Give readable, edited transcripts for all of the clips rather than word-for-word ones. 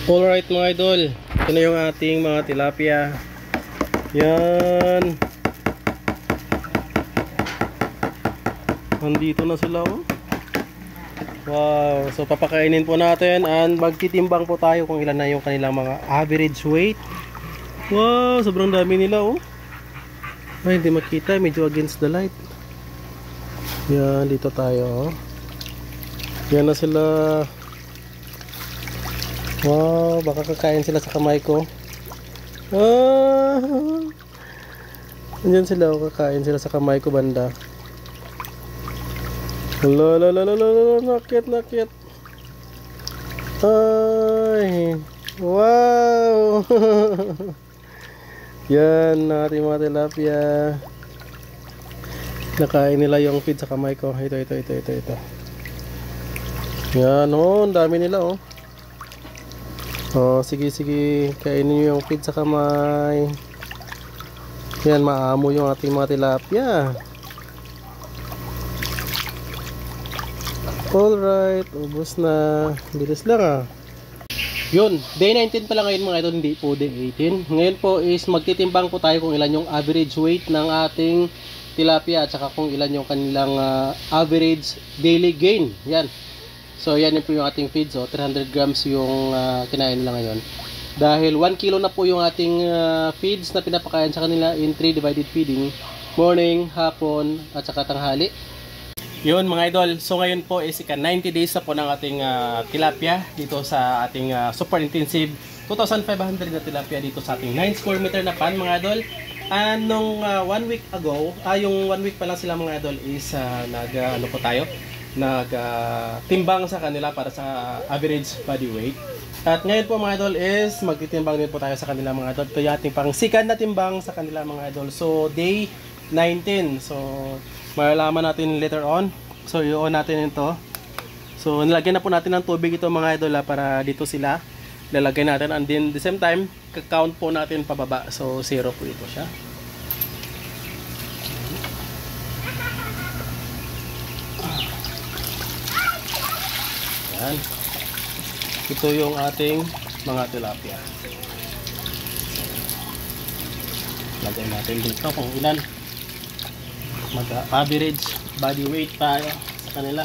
Alright mga idol, ito na yung ating mga tilapia. Yan. Nandito na sila, oh. Wow, so papakainin po natin and magtitimbang po tayo kung ilan na yung kanilang mga average weight. Wow, sobrang dami nila, oh. Ay, hindi makita, medyo against the light. Yan, dito tayo, oh. Yan na sila. Wow, baka kakain sila sa kamay ko. Andyan sila, oh, kakain sila sa kamay ko banda. Nakit. Ay, wow. Yan, ating mga tilapia. Nakain nila yung feed sa kamay ko. Ito. Yan, oh, ang dami nila, oh. Oh, sige, kainin nyo yung feed sa kamay. Yan, maamo yung ating mga tilapia. Alright, ubos na. Bilis lang, ah. Yun, day 19 pa lang ngayon mga idol, hindi po day 18. Ngayon po is magtitimbang po tayo kung ilan yung average weight ng ating tilapia at saka kung ilan yung kanilang average daily gain. Yan. So yan po yung ating feed. So 300 grams yung kinain nila ngayon. Dahil 1 kilo na po yung ating feeds na pinapakain sa kanila in 3 divided feeding. Morning, hapon, at saka tanghali. Yun mga idol. So ngayon po is 90 days na po ng ating tilapia dito sa ating super intensive 2,500 na tilapia dito sa ating 9 square meter na pan mga idol. And nung 1 week ago, yung 1 week pa lang sila mga idol is nagtimbang sa kanila para sa average body weight. At ngayon po mga idol is magtitimbang din po tayo sa kanila mga idol. Ito yung ating pang second na timbang sa kanila mga idol. So day 19. So malalaman natin later on. So i-on natin ito. So nilagyan na po natin ng tubig ito mga idol para dito sila. Lalagyan natin and then the same time count po natin pababa. So 0 po ito siya. Yan. Ito yung ating mga tilapia. Lagay natin dito kung ilan. Mag-average body weight tayo sa kanila.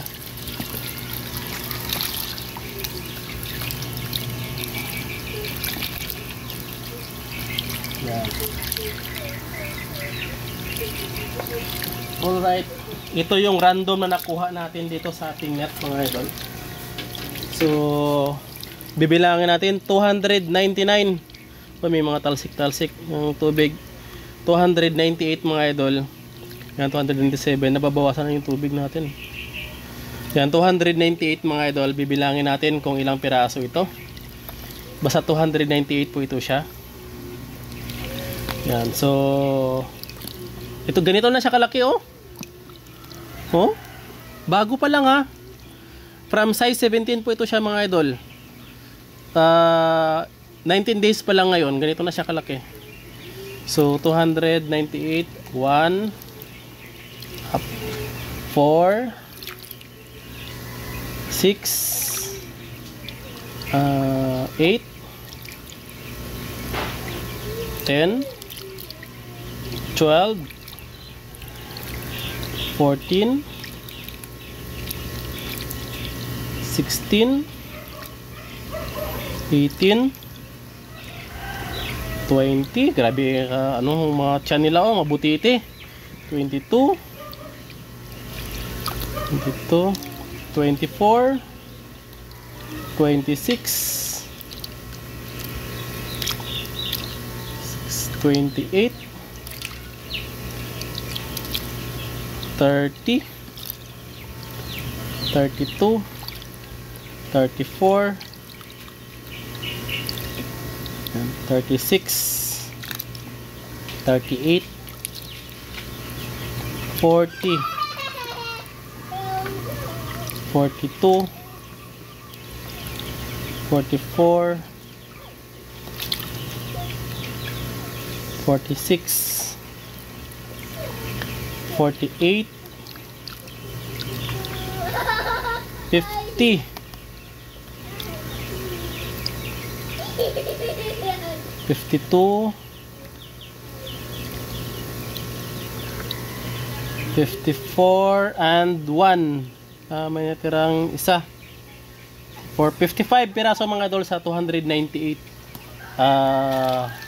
Yan. Alright. Ito yung random na nakuha natin dito sa ating net mga idol. So, bibilangin natin 299. May mga talsik-talsik ng tubig. 298 mga idol. Yan 297, nababawasan na yung tubig natin. Yan 298 mga idol, bibilangin natin kung ilang piraso ito. Basta 298 po ito siya. Yan, so ito ganito na siya kalaki, oh. Oh? Bago pa lang, ha. From size 17 po ito siya mga idol. 19 days pa lang ngayon, ganito na siya kalaki. So 298, 1 up 4 6 8 10 12 14 16 18 20, grabe ano mga tiyan nila, oh, mabutiti. 22 24 26 28 30 32 34 36 38 40 42 44 46 48 50 52, 54, and 1. May natirang isa. For 55 piraso mga idol sa 298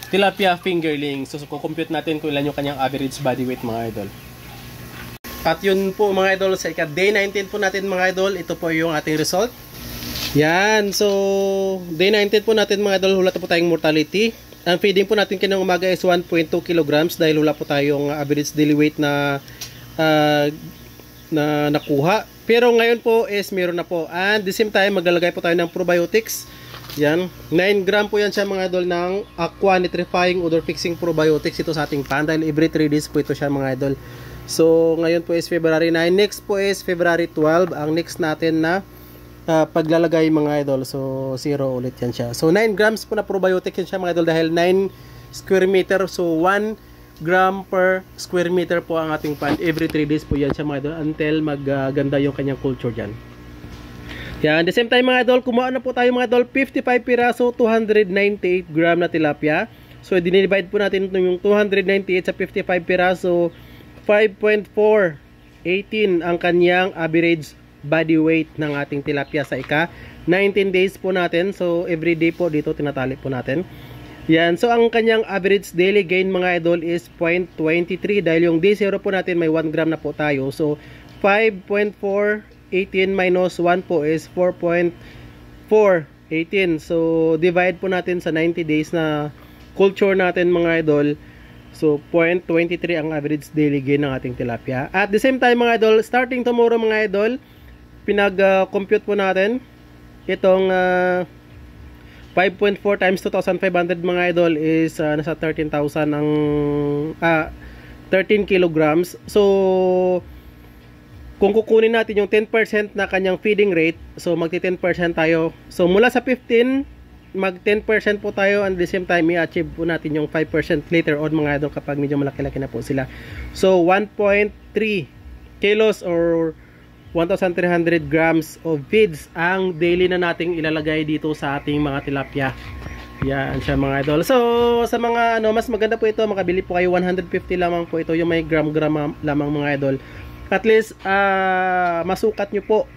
tilapia fingerling. So kukompute natin kung ilan yung kanyang average body weight mga idol. At yun po mga idol, sa day 19 po natin mga idol, ito po yung ating result. Yan, so day 19 po natin mga idol, wala po tayong mortality. Ang feeding po natin kinang umaga is 1.2 kilograms dahil wala po tayong average daily weight na nakuha. Pero ngayon po is meron na po. And the same time, maglalagay po tayo ng probiotics. Yan. 9 gram po yan siya mga idol ng Aqua Nitrifying Odor Fixing Probiotics ito sa ating pan. Dahil every 3 days po ito siya mga idol. So ngayon po is February 9. Next po is February 12. Ang next natin na paglalagay mga idol. So 0 ulit yan siya. So 9 grams po na probiotic yan siya mga idol. Dahil 9 square meter. So 1 gram per square meter po ang ating pan. Every 3 days po yan siya mga idol until magganda yung kanyang culture dyan. Yan, the same time mga idol, kumuha na po tayo mga idol 55 piraso, 298 gram na tilapia. So dinidivide po natin yung 298 sa 55 piraso, 5.4, 18 ang kanyang average body weight ng ating tilapia sa 19 days po natin. So every day po dito tinatali po natin. Yan, so ang kanyang average daily gain mga idol is 0.23 dahil yung day 0 po natin may 1 gram na po tayo. So 5.418 minus 1 po is 4.418. So divide po natin sa 90 days na culture natin mga idol. So 0.23 ang average daily gain ng ating tilapia. At the same time mga idol, starting tomorrow mga idol, pinag-compute po natin itong 5.4 times 2,500 mga idol is nasa 13,000 ang 13 kilograms. So kung kukunin natin yung 10% na kanyang feeding rate, so magti 10% tayo. So mula sa 15, mag 10% po tayo, and the same time i-achieve po natin yung 5% later on mga idol kapag medyo malaki-laki na po sila. So 1.3 kilos or 1,300 grams of feeds ang daily na nating ilalagay dito sa ating mga tilapia. Yan siya mga idol. So sa mga mas maganda po ito, makabili po kayo 150 lamang po ito, yung may gram-gram lamang mga idol. At least masukat nyo po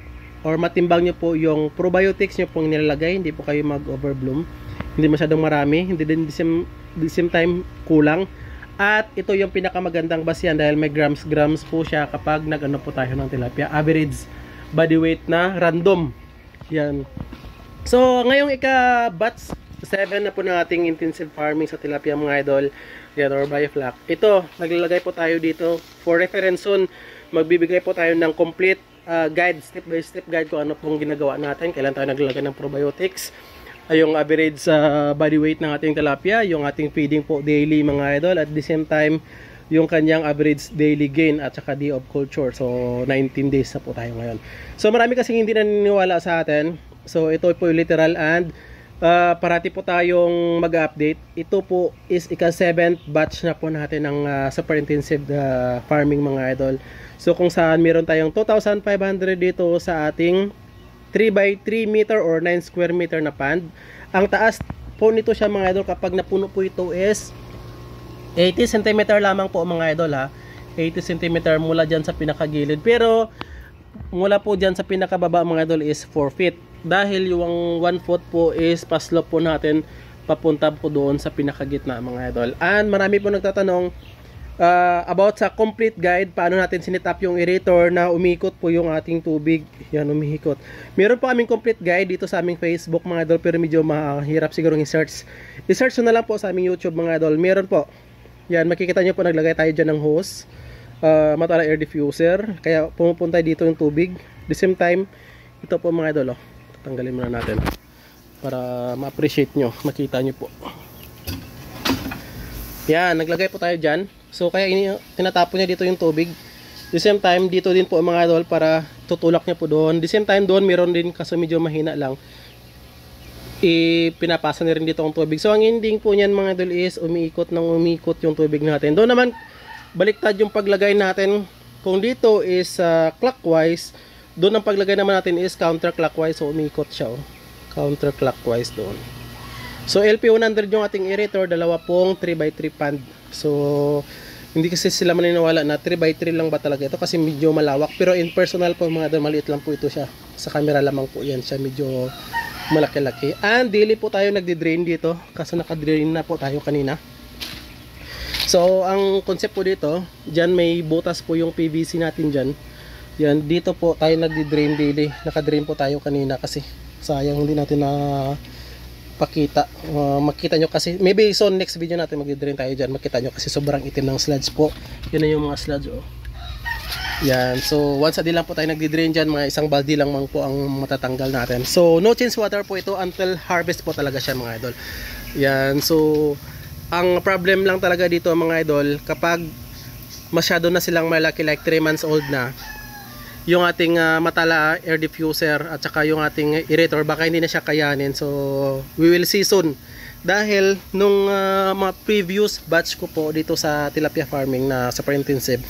or matimbang nyo po yung probiotics nyo pong nilalagay. Hindi po kayo mag-overbloom, hindi masyadong marami, hindi din the same time kulang. At ito yung pinakamagandang basihan dahil may grams po siya kapag nag-ano po tayo ng tilapia. Average body weight na random. Yan. So ngayong batch 7 na po ng ating intensive farming sa tilapia mga idol. Yan, or bioflak. Ito, naglalagay po tayo dito. For reference soon, magbibigay po tayo ng complete guide, step by step guide kung ano pong ginagawa natin. Kailan tayo naglalagay ng probiotics, yung average body weight ng ating tilapia, yung ating feeding po daily mga idol, at the same time yung kanyang average daily gain at saka day of culture. So 19 days na po tayo ngayon. So marami kasing hindi naniniwala sa atin. So ito po yung literal, and parati po tayong mag-update. Ito po is ika-7th batch na po natin ng super intensive farming mga idol. So kung saan meron tayong 2,500 dito sa ating 3x3 meter or 9 square meter na pond. Ang taas po nito siya mga idol kapag napuno po ito is 80 cm lamang po mga idol ha. 80 cm mula dyan sa pinakagilid. Pero mula po dyan sa pinakababa mga idol is 4 feet. Dahil yung 1 foot po is paslope po natin papunta po doon sa pinakagitna mga idol. And marami po nagtatanong about sa complete guide, paano natin sinit up yung aerator na umikot po yung ating tubig. Yan, umihikot. Meron po kaming complete guide dito sa aming Facebook mga idol, pero medyo mahirap siguro i-search. I-search na lang po sa aming YouTube mga idol. Meron po. Yan, makikita nyo po naglagay tayo dyan ng hose, matala air diffuser, kaya pumupunta dito yung tubig. The same time, ito po mga idol, tanggalin muna natin para ma-appreciate nyo, makita nyo po. Yan, naglagay po tayo dyan. So kaya tinatapon niya dito yung tubig. The same time dito din po mga idol para tutulak niya po doon. The same time doon meron din kaso medyo mahina lang, pinapasa na rin dito ang tubig. So ang ending po niyan mga idol is umiikot yung tubig natin. Doon naman baliktad yung paglagay natin. Kung dito is clockwise, doon ang paglagay naman natin is counterclockwise. So umiikot siya counterclockwise doon. So LP100 yung ating aerator, dalawa pong 3x3 pond. So hindi kasi sila maniniwala na 3x3 lang ba talaga ito kasi medyo malawak. Pero in personal po mga idol, maliit lang po ito siya. Sa camera lamang po yan siya, medyo malaki-laki. And daily po tayo nagdi-drain dito kasi naka-drain na po tayo kanina. So ang concept po dito, dyan may butas po yung PVC natin dyan. Yan, dito po tayo nagdi-drain daily. Naka-drain po tayo kanina kasi sayang hindi natin na pakita. Makita nyo kasi, maybe so next video natin magdi-drain tayo dyan. Makita nyo kasi sobrang itim ng sludge po. Yan na yung mga sludge oh. Yan, so once a day lang po tayo nagdi-drain dyan. Mga isang baldi lang po ang matatanggal natin. So no change water po ito until harvest po talaga siya mga idol. Yan, so ang problem lang talaga dito mga idol, kapag masyado na silang malaki like 3 months old na, yung ating matala air diffuser at saka yung ating aerator baka hindi na siya kayanin. So we will see soon. Dahil nung mga previous batch ko po dito sa tilapia farming na super intensive,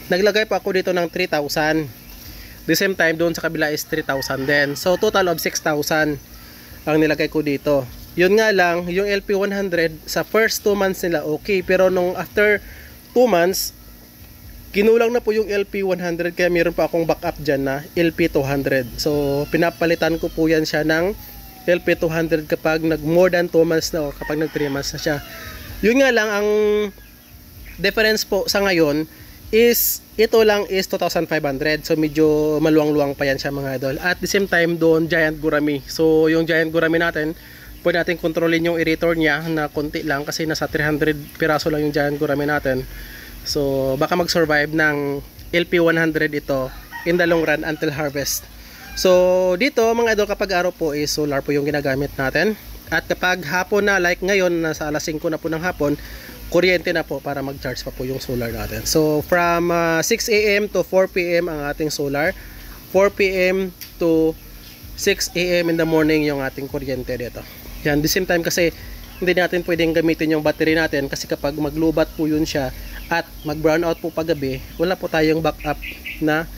naglagay pa ako dito ng 3,000. The same time doon sa kabila is 3,000 din. So total of 6,000 ang nilagay ko dito. Yun nga lang, yung LP100 sa first 2 months nila okay, pero nung after 2 months kinulang na po yung LP100, kaya meron pa akong backup dyan na LP200. So pinapalitan ko po yan siya ng LP200 kapag nag more than 2 months na o kapag nag 3 months na siya. Yun nga lang, ang difference po sa ngayon is ito lang is 2,500. So medyo maluwang-luwang pa yan siya mga idol. At the same time doon giant gurami. So yung giant gurami natin, pwede natin kontrolin yung aerator niya na konti lang kasi nasa 300 piraso lang yung giant gurami natin. So baka mag-survive ng LP100 ito in the long run until harvest. So dito mga idol, kapag araw po is solar po yung ginagamit natin. At kapag hapon na, like ngayon nasa alas 5 na po ng hapon, kuryente na po para mag-charge pa po yung solar natin. So from 6 AM to 4 PM ang ating solar, 4 PM to 6 AM in the morning yung ating kuryente dito. Yan, the same time kasi hindi natin pwedeng gamitin yung battery natin kasi kapag maglubat po yun siya at mag brown out po paggabi, wala po tayong backup na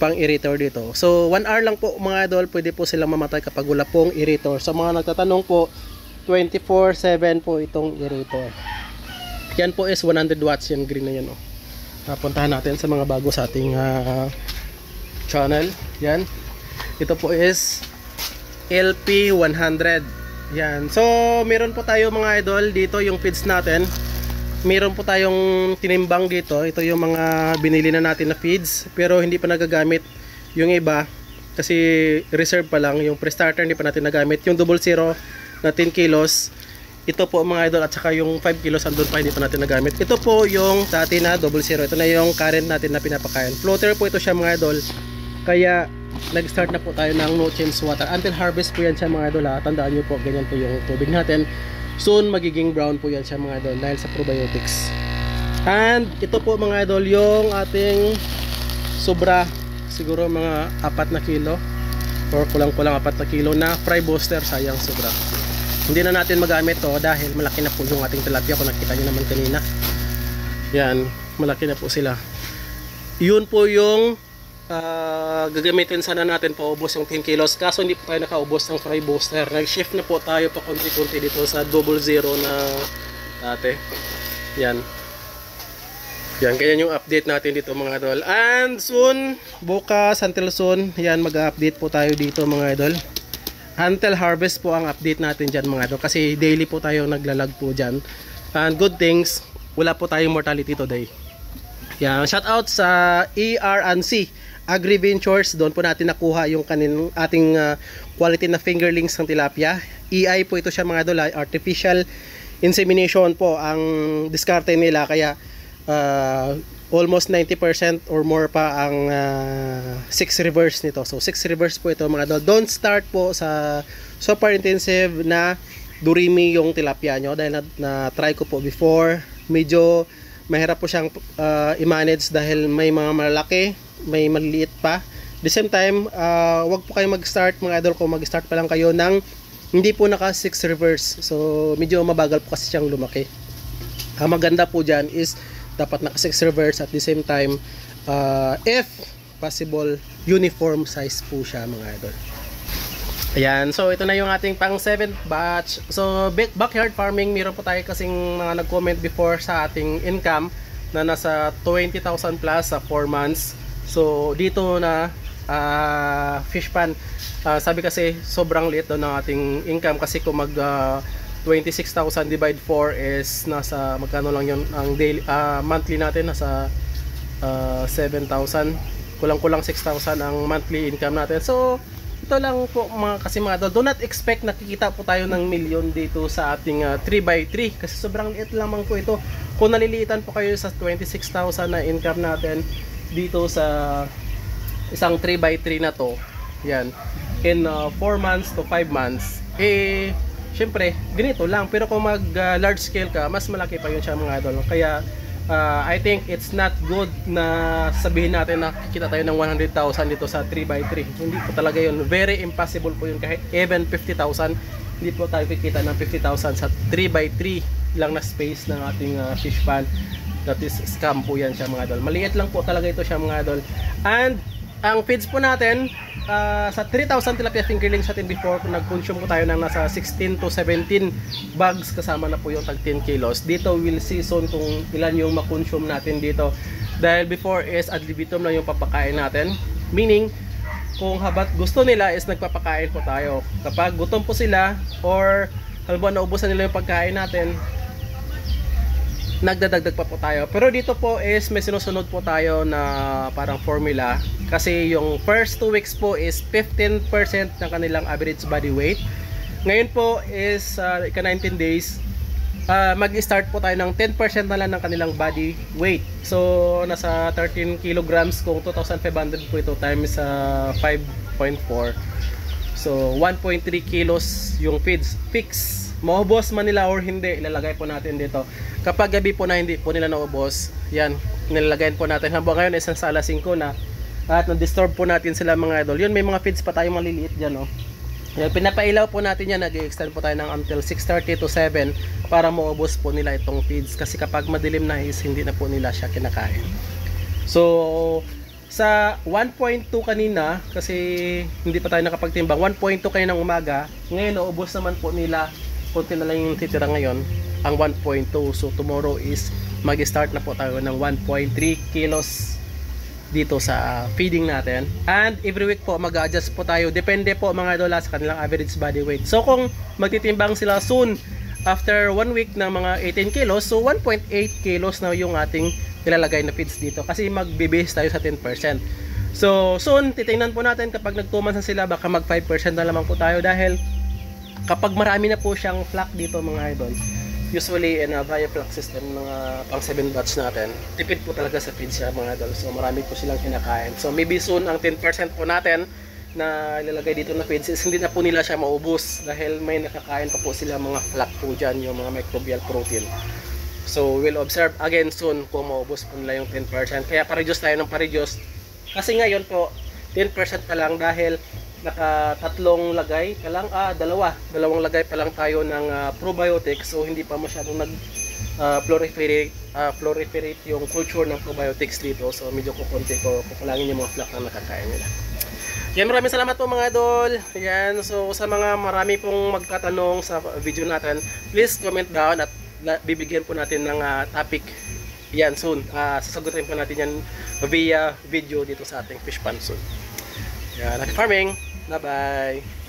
pang aerator dito. So 1 hour lang po mga idol, pwede po silang mamatay kapag wala pong aerator. Sa mga nagtatanong po, 24/7 po itong aerator. Yan po is 100 watts, yan green na yan oh. Puntahan natin sa mga bago sa ating channel. Yan, ito po is LP100. Yan, so meron po tayo mga idol dito yung feeds natin. Meron po tayong tinimbang dito. Ito yung mga binili na natin na feeds, pero hindi pa nagagamit yung iba kasi reserve pa lang. Yung pre-starter hindi pa natin nagamit. Yung 00 na 10 kilos, ito po mga idol, at saka yung 5 kilos andun pa, hindi pa natin nagamit. Ito po yung dati na 00. Ito na yung current natin na pinapakain. Floater po ito siya mga idol, kaya nag-start na po tayo ng no change water until harvest po yan siya mga idol ha. Tandaan nyo po, ganyan po yung tubig natin. Soon magiging brown po yan siya mga idol dahil sa probiotics. And ito po mga idol yung ating sobra, siguro mga 4 na kilo or kulang-kulang 4 na kilo na fry booster. Sayang, sobra. Hindi na natin magamit to dahil malaki na po yung ating tilapia, kung nakita nyo naman kanina. Yan, malaki na po sila. Yun po yung gagamitin sana natin paubos yung 10 kilos, kaso hindi po tayo nakaubos ng fry booster. Nag-shift na po tayo pa konti-konti dito sa 00 na dati. Yan, ganyan yung update natin dito mga idol. And soon, bukas until soon, yan, mag-update po tayo dito mga idol. Until harvest po ang update natin dyan mga idol, kasi daily po tayo naglalag po dyan. And good things, wala po tayong mortality today. Yan, shout out sa ER&C Agri Ventures. Doon po natin nakuha yung ating quality na fingerlings ng tilapia. EI po ito siya mga idol, artificial insemination po ang diskarte nila, kaya almost 90% or more pa ang 6 reverse nito. So 6 reverse po ito mga idol. Don't start po sa super intensive na durimi yung tilapia nyo, dahil na try ko po before. Medyo mahirap po siyang i-manage dahil may mga malaki, may maliliit pa. The same time, wag po kayo mag-start mga idol, kung mag-start pa lang kayo ng hindi po naka 6 reverse. So medyo mabagal po kasi siyang lumaki. Ang maganda po dyan is dapat naka 6 reverse, at the same time if possible uniform size po siya mga idol. Ayan, so ito na yung ating pang 7th batch. So backyard farming, meron po tayo kasing mga nag-comment before sa ating income na nasa 20,000 plus sa 4 months. So dito na fish pan, sabi kasi sobrang liit daw ng ating income kasi kung mag 26,000 divide 4 is nasa magkano lang yun ang daily, monthly natin nasa 7,000, kulang-kulang 6,000 ang monthly income natin. So ito lang po mga kasi mga do not expect nakikita po tayo ng milyon dito sa ating 3x3 kasi sobrang liit lamang po ito. Kung naliliitan po kayo sa 26,000 na income natin dito sa isang 3x3 na to, yan, in 4 months to 5 months, syempre ganito lang. Pero kung mag large scale ka, mas malaki pa yun siya mga idol. Kaya I think it's not good na sabihin natin na kita tayo ng 100,000 dito sa 3x3. Hindi po talaga yun. Very impossible po yun. Kahit even 50,000, hindi po tayo kikita ng 50,000 sa 3x3 lang na space ng ating fish pan. That is scam po yan siya mga idol. Maliit lang po talaga ito siya mga idol. And ang feeds po natin, sa 3,000 tilapia fingerlings natin before, kung nag-consume po tayo ng nasa 16 to 17 bags, kasama na po yung tag 10 kilos. Dito we'll see soon kung ilan yung makonsume natin dito. Dahil before is ad libitum na yung papakain natin. Meaning, kung habat gusto nila is nagpapakain po tayo. Kapag gutom po sila or halimbawa naubusan nila yung pagkain natin, nagdadagdag pa po tayo. Pero dito po is may sinusunod po tayo na parang formula. Kasi yung first 2 weeks po is 15% ng kanilang average body weight. Ngayon po is ika 19 days, mag-start po tayo ng 10% na lang ng kanilang body weight. So nasa 13 kilograms kung 2,500 po ito times 5.4. So 1.3 kilos yung feeds. Fix. Maubos man nila or hindi, ilalagay po natin dito. Kapag gabi po na hindi po nila naubos, yan, nilalagay po natin. Habang ngayon isang sa alas 5 na at na-disturb po natin sila mga idol. Yun, may mga feeds pa tayong maliliit dyan, oh. Yan, pinapailaw po natin yan, nag-extend po tayo ng until 6:30 to 7 para maubos po nila itong feeds. Kasi kapag madilim na is hindi na po nila siya kinakain. So sa 1.2 kanina, kasi hindi pa tayo nakapagtimbang, 1.2 kaninang umaga, ngayon naubos naman po nila, konti na lang yung titira ngayon, ang 1.2. So tomorrow is mag-start na po tayo ng 1.3 kilos dito sa feeding natin. And every week po mag-adjust po tayo, depende po mga dola sa kanilang average body weight. So kung magtitimbang sila soon after 1 week ng mga 18 kilos, so 1.8 kilos na yung ating nilalagay na feeds dito kasi magbe-base tayo sa 10%. So soon titingnan po natin kapag nag 2 months na sila, baka mag 5% na lamang po tayo dahil kapag marami na po siyang flock dito mga idol, usually in a via flock system ng pang 7 batch natin, tipid po talaga sa feed siya mga idol. So marami po silang kinakain. So maybe soon ang 10% po natin na ilalagay dito na feeds is hindi na po nila siya maubos dahil may nakakain pa po sila mga flock po dyan, yung mga microbial protein. So we'll observe again soon kung maubos po nila yung 10%. Kaya pa-reduce tayo ng pa-reduce. Kasi ngayon po 10% pa lang dahil naka tatlong lagay pa lang, dalawang lagay pa lang tayo ng probiotics. So hindi pa masyadong nag proliferate yung culture ng probiotics dito. So medyo kukunti ko kukulangin yung mga flock na nakakain nila. Yan, maraming salamat po mga idol. Yan, so sa mga marami pong magtatanong sa video natin, please comment down at bibigyan po natin ng topic yan soon. Sasagutin po natin yan via video dito sa ating fish pan soon. Yan, happy farming! Bye bye!